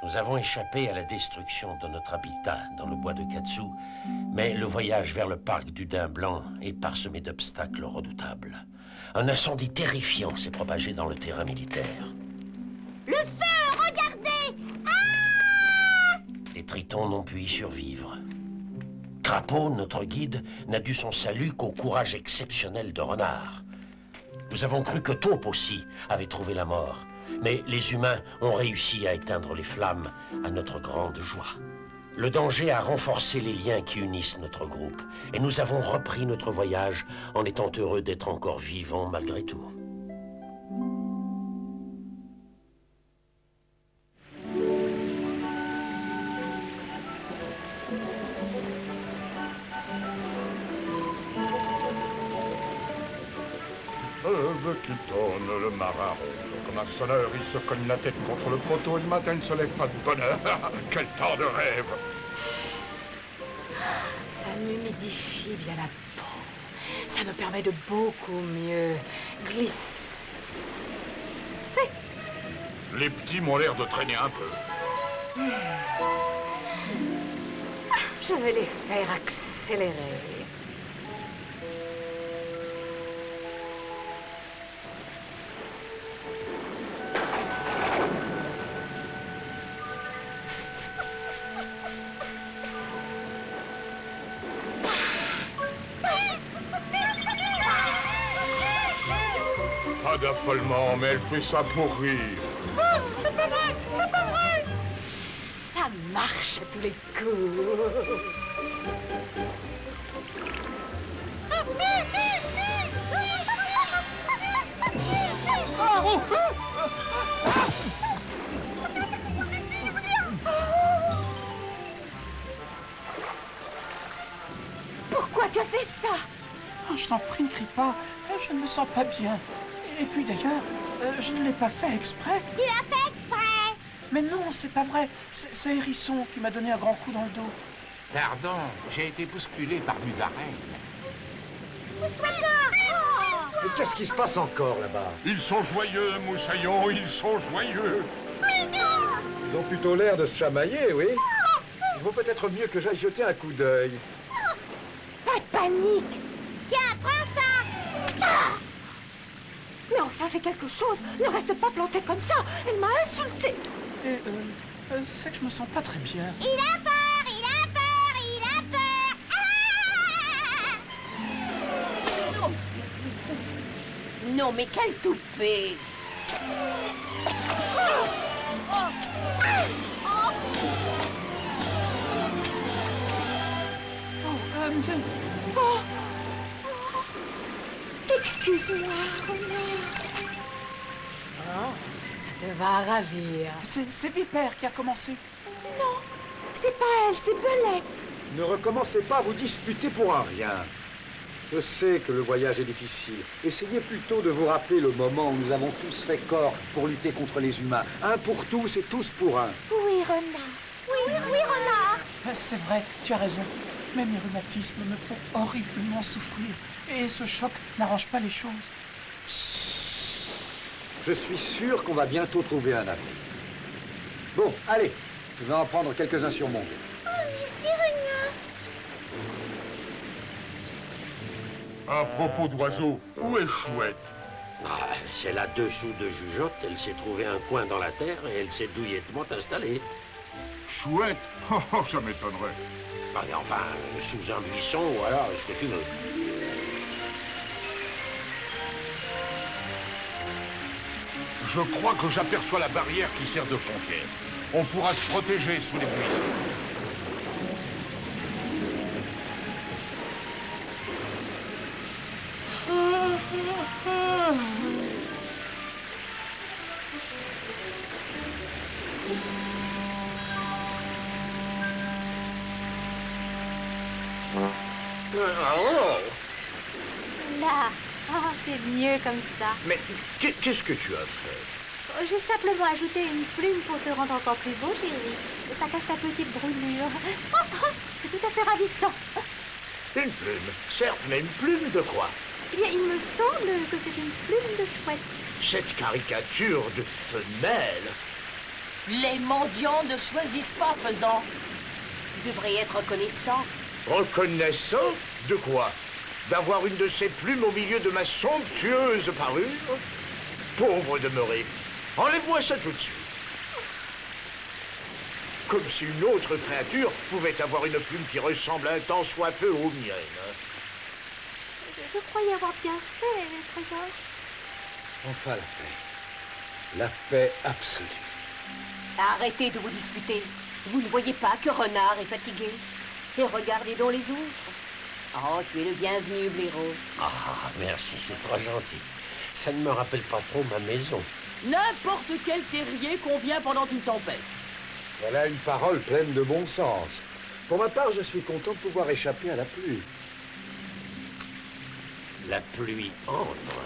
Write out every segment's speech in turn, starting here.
Nous avons échappé à la destruction de notre habitat dans le bois de Katsu, mais le voyage vers le parc du Daim Blanc est parsemé d'obstacles redoutables. Un incendie terrifiant s'est propagé dans le terrain militaire. Le feu, regardez! Ah! Les Tritons n'ont pu y survivre. Crapaud, notre guide, n'a dû son salut qu'au courage exceptionnel de Renard. Nous avons cru que Taupe aussi avait trouvé la mort. Mais les humains ont réussi à éteindre les flammes à notre grande joie. Le danger a renforcé les liens qui unissent notre groupe. Et nous avons repris notre voyage en étant heureux d'être encore vivants malgré tout. Qui tonne, le marin ronfle comme un sonneur, il se cogne la tête contre le poteau et le matin il ne se lève pas de bonne heure. Quel temps de rêve! Ça m'humidifie bien la peau. Ça me permet de beaucoup mieux glisser. Les petits m'ont l'air de traîner un peu. Je vais les faire accélérer. Pas d'affolement, mais elle fait ça pour rire. Oh, c'est pas vrai! C'est pas vrai! Ça marche à tous les coups. Pourquoi tu as fait ça? Oh, je t'en prie, ne crie pas. Je ne me sens pas bien. Et puis d'ailleurs, je ne l'ai pas fait exprès. Tu l'as fait exprès! Mais non, c'est pas vrai. C'est Hérisson qui m'a donné un grand coup dans le dos. Pardon, j'ai été bousculé par Musaraigne. Pousse-toi dehors! Mais qu'est-ce qui se passe encore là-bas? Ils sont joyeux, Moussaillon, ils sont joyeux. Ils ont plutôt l'air de se chamailler, oui. Il vaut peut-être mieux que j'aille jeter un coup d'œil. Pas de panique! Tiens, prends ça! Mais enfin, fais quelque chose! Ne reste pas planté comme ça! Elle m'a insulté! Et c'est que je me sens pas très bien. Il a peur! Il a peur! Il a peur! Ah! Non, mais quelle toupée! Oh! Excuse-moi, Renard. Oh, ça te va ravir. C'est Vipère qui a commencé. Non, c'est pas elle, c'est Belette. Ne recommencez pas à vous disputer pour un rien. Je sais que le voyage est difficile. Essayez plutôt de vous rappeler le moment où nous avons tous fait corps pour lutter contre les humains. Un pour tous et tous pour un. Oui, Renard. Oui, Renard. C'est vrai, tu as raison. Mais mes rhumatismes me font horriblement souffrir. Et ce choc n'arrange pas les choses. Je suis sûr qu'on va bientôt trouver un abri. Bon, allez, je vais en prendre quelques-uns sur mon dos. Oh, merci, Renard. À propos d'oiseaux, où est Chouette? Ah, c'est là-dessous de Jugeotte. Elle s'est trouvée un coin dans la terre et elle s'est douillettement installée. Chouette? Oh, ça m'étonnerait. Ah, mais enfin, sous un buisson ou alors ce que tu veux. Je crois que j'aperçois la barrière qui sert de frontière. On pourra se protéger sous les buissons. Là, ah, c'est mieux comme ça. Mais qu'est-ce que tu as fait? J'ai simplement ajouté une plume pour te rendre encore plus beau, chérie. Ça cache ta petite brûlure. Oh, oh, c'est tout à fait ravissant. Une plume, certes, mais une plume de quoi? Eh bien, il me semble que c'est une plume de chouette. Cette caricature de femelle. Les mendiants ne choisissent pas, faisant. Tu devrais être reconnaissant. Reconnaissant? De quoi? D'avoir une de ces plumes au milieu de ma somptueuse parure? Pauvre demeuré, enlève-moi ça tout de suite. Comme si une autre créature pouvait avoir une plume qui ressemble un tant soit peu aux miennes. Je croyais avoir bien fait, Trésor. Enfin la paix. La paix absolue. Arrêtez de vous disputer. Vous ne voyez pas que Renard est fatigué? Et regardez donc les autres. Oh, tu es le bienvenu, blaireau. Ah, merci, c'est trop gentil. Ça ne me rappelle pas trop ma maison. N'importe quel terrier convient pendant une tempête. Voilà une parole pleine de bon sens. Pour ma part, je suis content de pouvoir échapper à la pluie. La pluie entre.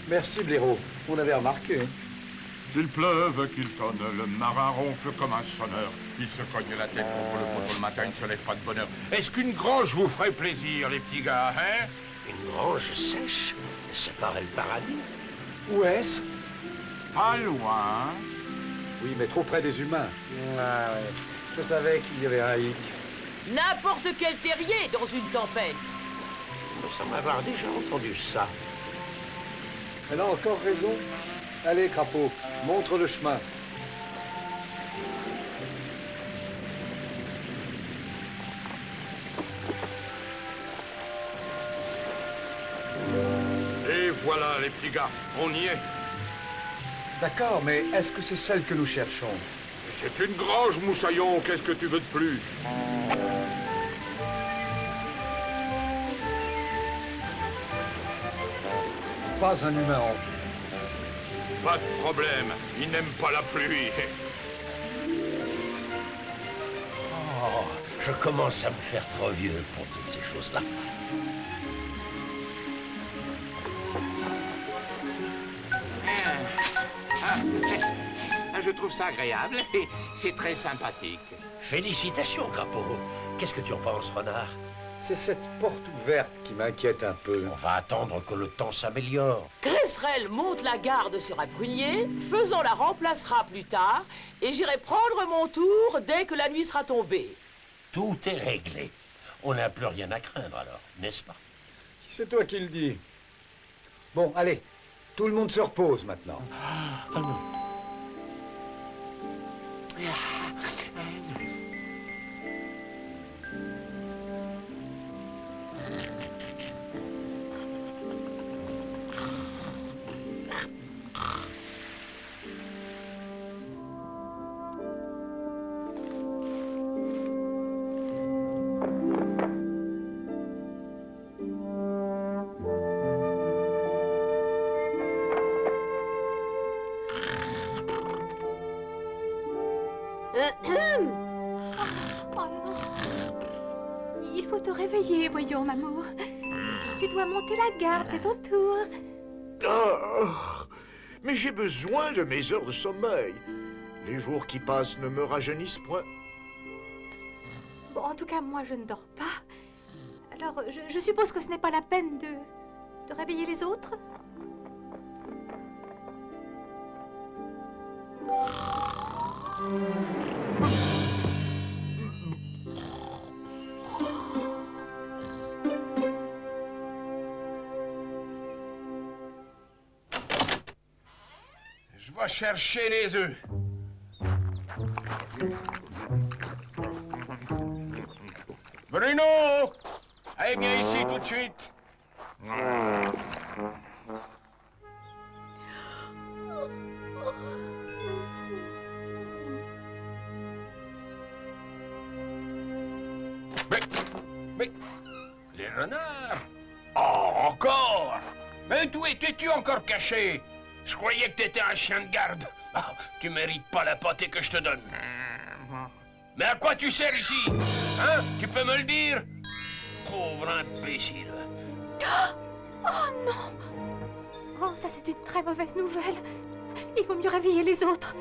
Merci, blaireau. On avait remarqué. Qu'il pleuve, qu'il tonne, le marin ronfle comme un sonneur. Il se cogne la tête contre le poteau le matin, il ne se lève pas de bonne heure. Est-ce qu'une grange vous ferait plaisir, les petits gars, hein? Une grange sèche? C'est pareil le paradis. Où est-ce? Pas loin. Oui, mais trop près des humains. Ah, ouais. Je savais qu'il y avait un hic. N'importe quel terrier dans une tempête. Il me semble avoir déjà entendu ça. Elle a encore raison. Allez, crapaud, montre le chemin. Et voilà, les petits gars, on y est. D'accord, mais est-ce que c'est celle que nous cherchons? C'est une grange, moussaillon, qu'est-ce que tu veux de plus? Pas un humain en vue. Pas de problème, il n'aime pas la pluie. Oh, je commence à me faire trop vieux pour toutes ces choses-là. Je trouve ça agréable et c'est très sympathique. Félicitations, crapaud. Qu'est-ce que tu en penses, Renard? C'est cette porte ouverte qui m'inquiète un peu. On va attendre que le temps s'améliore. Cresserelle monte la garde sur un prunier, Faisan la remplacera plus tard, et j'irai prendre mon tour dès que la nuit sera tombée. Tout est réglé. On n'a plus rien à craindre alors, n'est-ce pas? C'est toi qui le dis. Bon, allez, tout le monde se repose maintenant. Oh non. Il faut te réveiller, voyons, Mamour. Tu dois monter la garde, c'est ton tour. Oh, mais j'ai besoin de mes heures de sommeil. Les jours qui passent ne me rajeunissent point. Bon, en tout cas, moi, je ne dors pas. Alors, je suppose que ce n'est pas la peine de réveiller les autres? Je vais chercher les œufs. Bruno! Allez, viens ici tout de suite. Mais... Les renards? Oh, encore? Mais d'où étais-tu encore caché? Je croyais que t'étais un chien de garde. Ah, tu mérites pas la pâtée que je te donne. Mais à quoi tu sers ici? Hein? Tu peux me le dire? Pauvre imbécile. Oh non! Oh, ça c'est une très mauvaise nouvelle. Il vaut mieux réveiller les autres.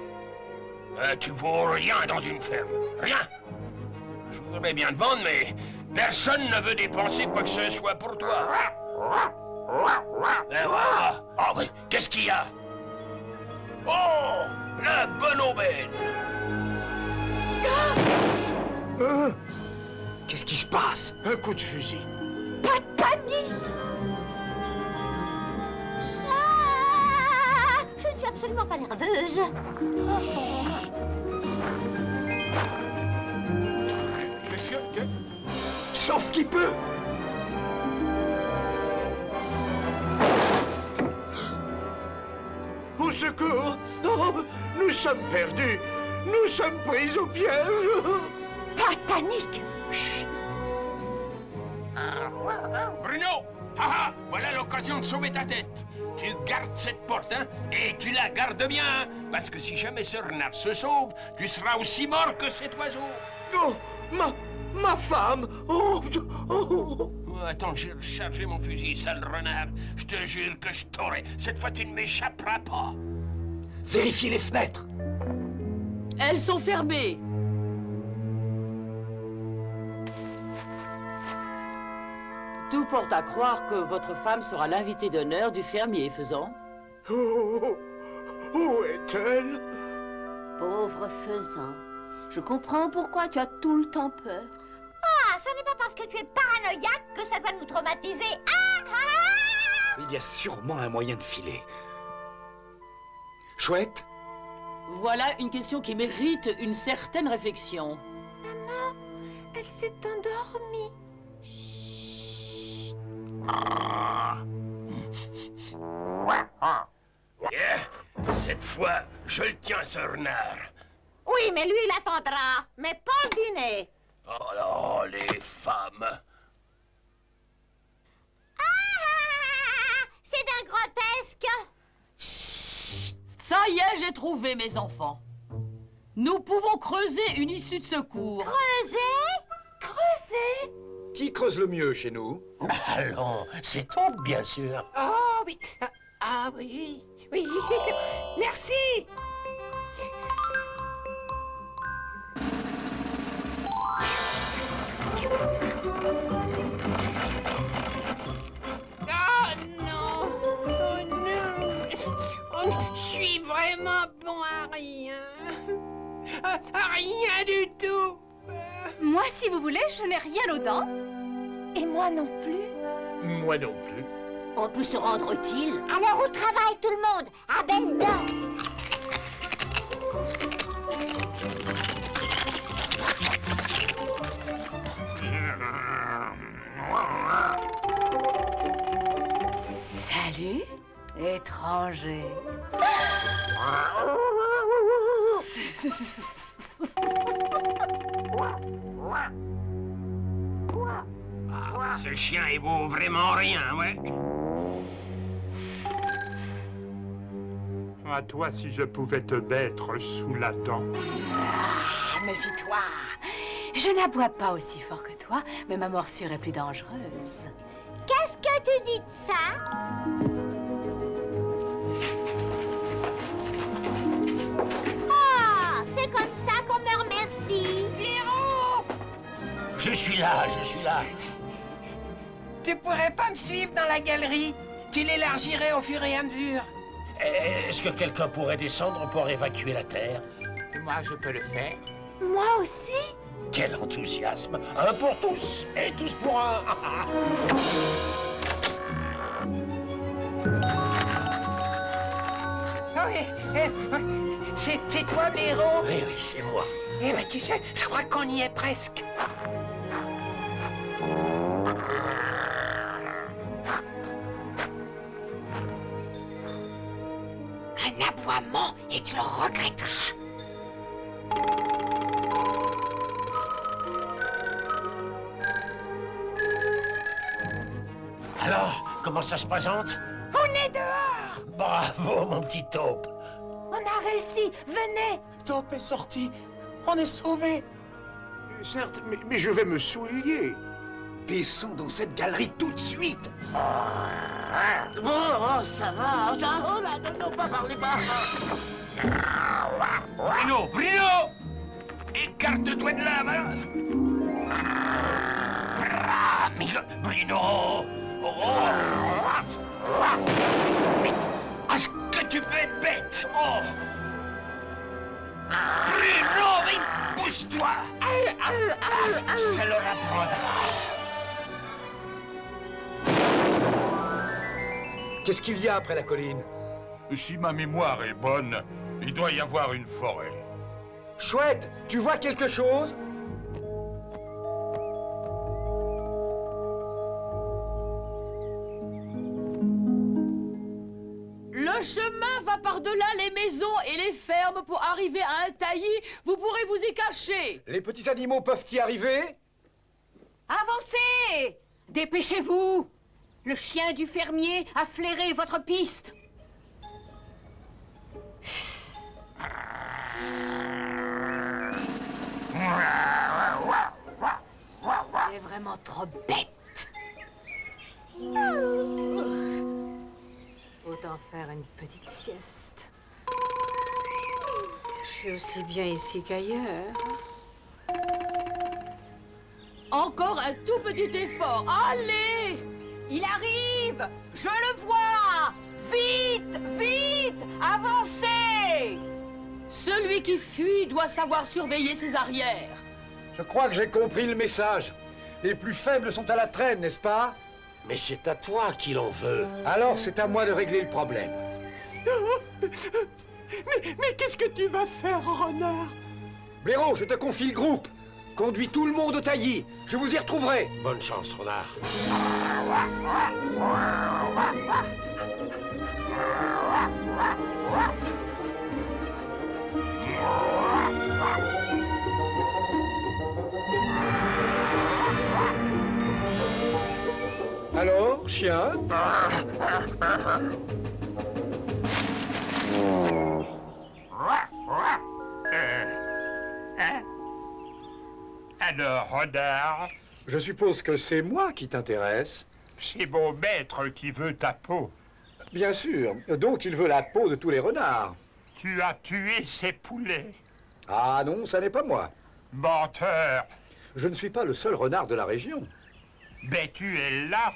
Tu vaux rien dans une ferme. Rien. Je voudrais bien te vendre, mais personne ne veut dépenser quoi que ce soit pour toi. Oh, mais qu'est-ce qu'il y a? Oh, le Bien, bonne aubaine. Qu'est-ce qui se passe? Un coup de fusil. Pas de panique! Je ne suis absolument pas nerveuse. Je suis sûr que... Sauf qui peut! Au secours! Oh, nous sommes perdus! Nous sommes pris au piège! Pas de panique! Bruno! Haha! Voilà l'occasion de sauver ta tête. Tu gardes cette porte, hein? Et tu la gardes bien, hein? Parce que si jamais ce renard se sauve, tu seras aussi mort que cet oiseau. Oh, ma femme! Oh. Oh, attends, j'ai rechargé mon fusil, sale renard. Je te jure que je t'aurai. Cette fois, tu ne m'échapperas pas. Vérifiez les fenêtres! Elles sont fermées. Tout porte à croire que votre femme sera l'invitée d'honneur du fermier faisant. Oh, où est-elle? Pauvre faisan. Je comprends pourquoi tu as tout le temps peur. Ah, ce n'est pas parce que tu es paranoïaque que ça va nous traumatiser. Il y a sûrement un moyen de filer. Chouette? Voilà une question qui mérite une certaine réflexion. Maman, elle s'est endormie. Yeah. Cette fois, je le tiens, ce renard. Oui, mais lui, il attendra. Mais pas le dîner. Oh là, les femmes. C'est d'un grotesque. Ça y est, j'ai trouvé, mes enfants. Nous pouvons creuser une issue de secours. Creuser? Qui creuse le mieux chez nous? Allons, c'est Taube, bien sûr. Oh, oui. Ah, oui. Oui. Merci. Ah, non. Oh, non. Oh, je suis vraiment bon à rien. À rien du tout. Moi, si vous voulez, je n'ai rien aux dents. Et moi non plus. Moi non plus. On peut se rendre utile. Alors au travail, tout le monde. À belle dents. Salut, étranger. Ce chien, il vaut vraiment rien, ouais. À toi si je pouvais te mettre sous la dent. Ah, méfie-toi. Je n'aboie pas aussi fort que toi, mais ma morsure est plus dangereuse. Qu'est-ce que tu dis de ça? Ah, c'est comme ça qu'on me remercie. Pierrot! Je suis là, je suis là. Tu pourrais pas me suivre dans la galerie? Tu l'élargirais au fur et à mesure. Est-ce que quelqu'un pourrait descendre pour évacuer la Terre? Moi, je peux le faire. Moi aussi? Quel enthousiasme! Un pour tous, et tous pour un! C'est toi, blaireau? Oui, oui, c'est moi. Eh ben, tu sais, je crois qu'on y est presque. Un aboiement et tu le regretteras. Alors, comment ça se présente? On est dehors! Bravo, mon petit Taupe. On a réussi, venez! Taupe est sorti. On est sauvés. Certes, mais je vais me souiller. Descends dans cette galerie tout de suite! Oh, ça va. Oh là, non, pas parler bas. Bruno, Bruno! Écarte-toi de là, voilà. Mais Bruno! Mais est-ce que tu peux être bête? Oh! Bruno, mais pousse-toi. Ça leur apprendra. Qu'est-ce qu'il y a après la colline? Si ma mémoire est bonne, il doit y avoir une forêt. Chouette, tu vois quelque chose? Le chemin va par-delà les maisons et les fermes pour arriver à un taillis. Vous pourrez vous y cacher. Les petits animaux peuvent y arriver? Avancez! Dépêchez-vous! Le chien du fermier a flairé votre piste. Elle est vraiment trop bête. Autant faire une petite sieste. Je suis aussi bien ici qu'ailleurs. Encore un tout petit effort. Allez! Il arrive! Je le vois! Vite! Vite! Avancez! Celui qui fuit doit savoir surveiller ses arrières. Je crois que j'ai compris le message. Les plus faibles sont à la traîne, n'est-ce pas? Mais c'est à toi qu'il en veut. Alors c'est à moi de régler le problème. Mais qu'est-ce que tu vas faire, renard? Blaireau, je te confie le groupe. Conduis tout le monde au taillis. Je vous y retrouverai. Bonne chance, renard. Alors, chien? Alors, renard? Je suppose que c'est moi qui t'intéresse. C'est mon maître qui veut ta peau. Bien sûr. Donc il veut la peau de tous les renards. Tu as tué ses poulets. Ah non, ça n'est pas moi. Menteur. Je ne suis pas le seul renard de la région. Ben, tu es là.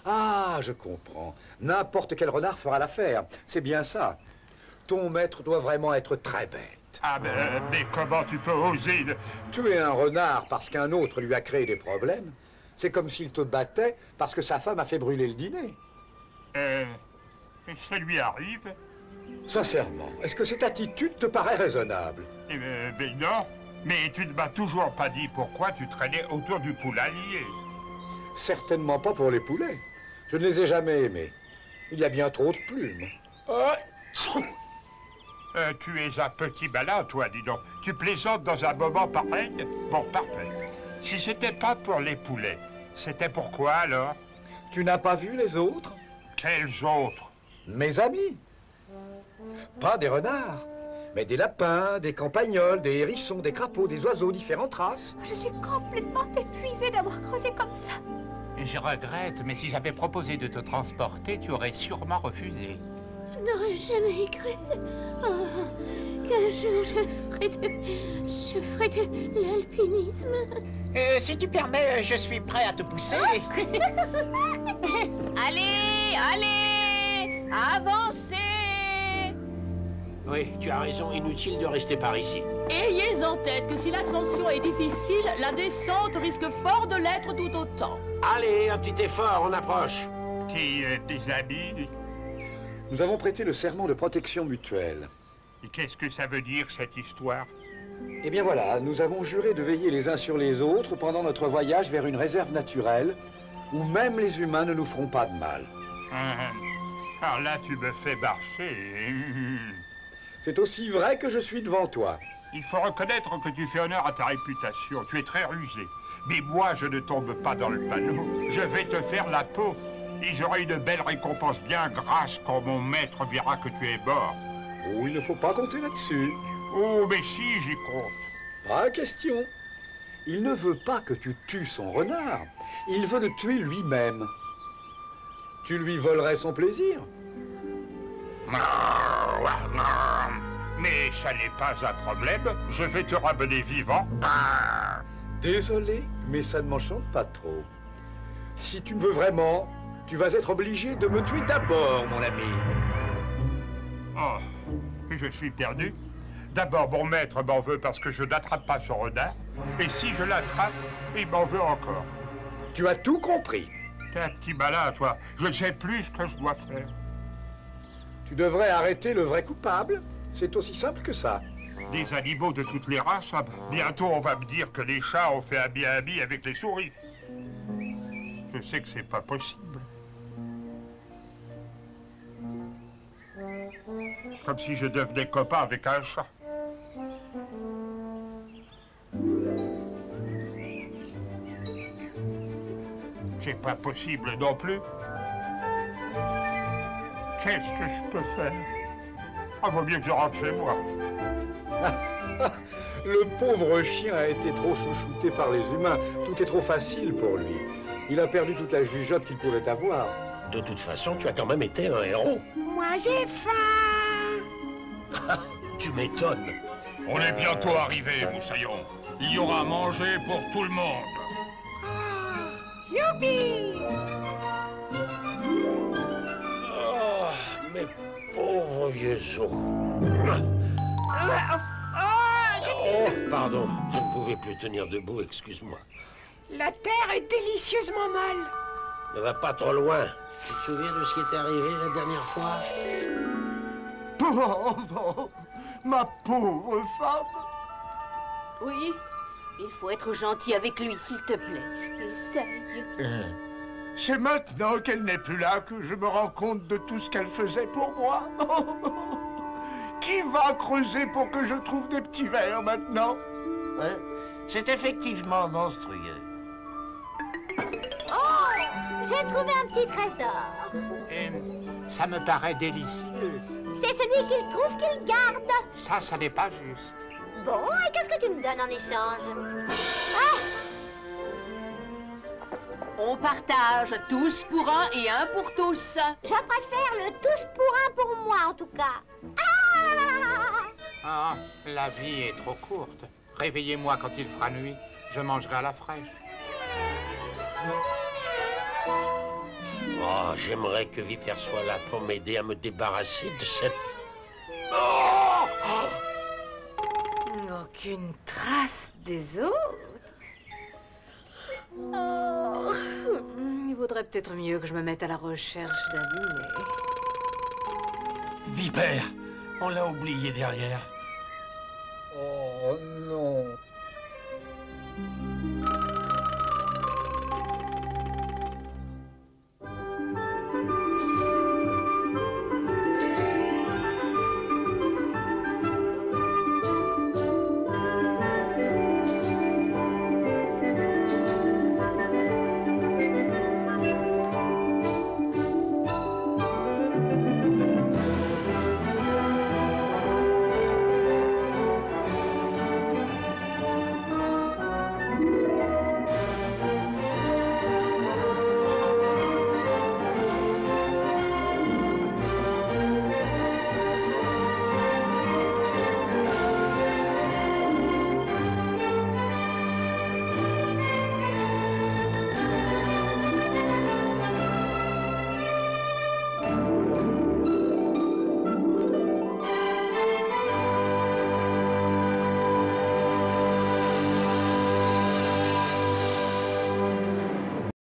Ah, je comprends. N'importe quel renard fera l'affaire. C'est bien ça. Ton maître doit vraiment être très bête. Ah ben, mais comment tu peux oser Tuer un renard parce qu'un autre lui a créé des problèmes, c'est comme s'il te battait parce que sa femme a fait brûler le dîner. Ça lui arrive. Sincèrement, est-ce que cette attitude te paraît raisonnable? Ben non. Mais tu ne m'as toujours pas dit pourquoi tu traînais autour du poulailler. Certainement pas pour les poulets. Je ne les ai jamais aimés. Il y a bien trop de plumes. Tu es un petit malin, toi, dis donc. Tu plaisantes dans un moment pareil? Bon, parfait. Si c'était pas pour les poulets, c'était pourquoi, alors? Tu n'as pas vu les autres? Quels autres? Mes amis. Pas des renards, mais des lapins, des campagnols, des hérissons, des crapauds, des oiseaux, différentes races. Je suis complètement épuisée d'avoir creusé comme ça. Je regrette, mais si j'avais proposé de te transporter, tu aurais sûrement refusé. Je n'aurais jamais cru. Oh, qu'un jour je ferai de l'alpinisme. Si tu permets, je suis prêt à te pousser. Allez, allez! Avancez! Oui, tu as raison, inutile de rester par ici. Ayez en tête que si l'ascension est difficile, la descente risque fort de l'être tout autant. Allez, un petit effort, on approche. Tes amis? Nous avons prêté le serment de protection mutuelle. Et qu'est-ce que ça veut dire, cette histoire? Eh bien voilà, nous avons juré de veiller les uns sur les autres pendant notre voyage vers une réserve naturelle où même les humains ne nous feront pas de mal. Alors là, tu me fais marcher. C'est aussi vrai que je suis devant toi. Il faut reconnaître que tu fais honneur à ta réputation. Tu es très rusé. Mais moi, je ne tombe pas dans le panneau. Je vais te faire la peau. Et j'aurai une belle récompense bien grasse quand mon maître verra que tu es mort. Oh, il ne faut pas compter là-dessus. Oh, mais si, j'y compte. Pas question. Il ne veut pas que tu tues son renard. Il veut le tuer lui-même. Tu lui volerais son plaisir? Mais ça n'est pas un problème. Je vais te ramener vivant. Désolé, mais ça ne m'enchante pas trop. Si tu me veux vraiment, tu vas être obligé de me tuer d'abord, mon ami. Oh, je suis perdu. D'abord, mon maître m'en veut parce que je n'attrape pas ce renard. Et si je l'attrape, il m'en veut encore. Tu as tout compris. T'es un petit malin, toi. Je ne sais plus ce que je dois faire. Tu devrais arrêter le vrai coupable. C'est aussi simple que ça. Des animaux de toutes les races. Bientôt, on va me dire que les chats ont fait un bien ami avec les souris. Je sais que c'est pas possible. Comme si je devenais copain avec un chat. C'est pas possible non plus. Qu'est-ce que je peux faire? Ah, vaut mieux que je rentre chez moi. Le pauvre chien a été trop chouchouté par les humains. Tout est trop facile pour lui. Il a perdu toute la jugeote qu'il pouvait avoir. De toute façon, tu as quand même été un héros. Moi, j'ai faim. Tu m'étonnes. On est bientôt arrivé, Moussaillon. Il y aura à manger pour tout le monde. Youpi! Oh, mes pauvres vieux os. Oh, pardon, je ne pouvais plus tenir debout, excuse-moi. La terre est délicieusement molle. Ne va pas trop loin. Tu te souviens de ce qui est arrivé la dernière fois? Oh, ma pauvre femme. Oui, il faut être gentil avec lui, s'il te plaît. Essaye. C'est maintenant qu'elle n'est plus là que je me rends compte de tout ce qu'elle faisait pour moi. Qui va creuser pour que je trouve des petits vers maintenant? C'est effectivement monstrueux. Oh, j'ai trouvé un petit trésor. Et ça me paraît délicieux. C'est celui qu'il trouve qu'il garde. Ça n'est pas juste. Bon, et qu'est-ce que tu me donnes en échange? Ah! On partage tous pour un et un pour tous. Je préfère le tous pour un pour moi, en tout cas. Ah, la vie est trop courte. Réveillez-moi quand il fera nuit. Je mangerai à la fraîche. Oh, j'aimerais que Vipère soit là pour m'aider à me débarrasser de cette... Aucune trace des autres. Oh. Il vaudrait peut-être mieux que je me mette à la recherche d'un dîner. Vipère, on l'a oublié derrière. Oh non.